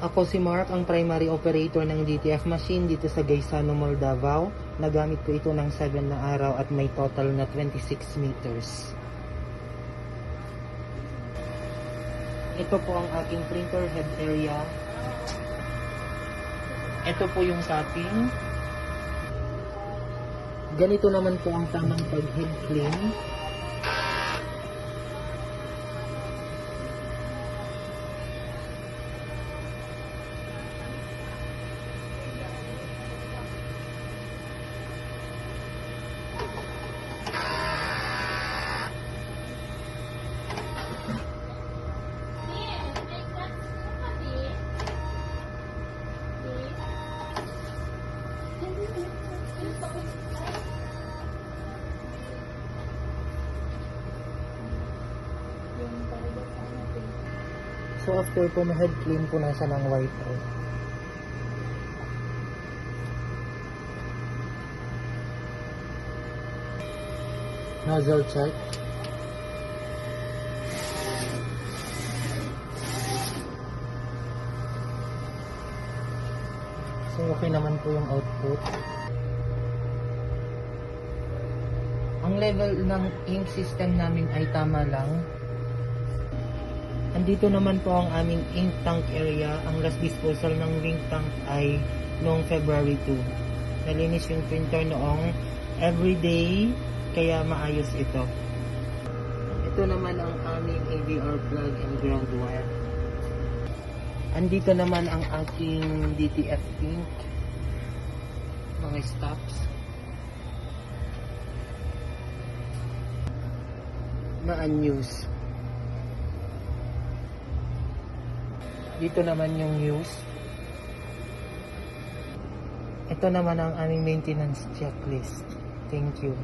Ako si Mark, ang primary operator ng DTF machine dito sa Gaisano Mall, Davao. Nagamit ko ito ng 7 na araw at may total na 26 meters. Ito po ang aking printer head area. Ito po yung cutting. Ganito naman po ang tamang pag-head clean. So after po na head clean po na siya ng wiper. Nozzle check. So okay naman po yung output. Ang level ng ink system namin ay tama lang. Andito naman po ang aming ink tank area. Ang last disposal ng ink tank ay noong February 2. Nalinis yung printer noong everyday, kaya maayos ito. Ito naman ang aming AVR plug and ground wire. Andito naman ang aking DTF ink, mga stops. Na-unused. Dito naman yung news. Ito naman ang aming maintenance checklist. Thank you.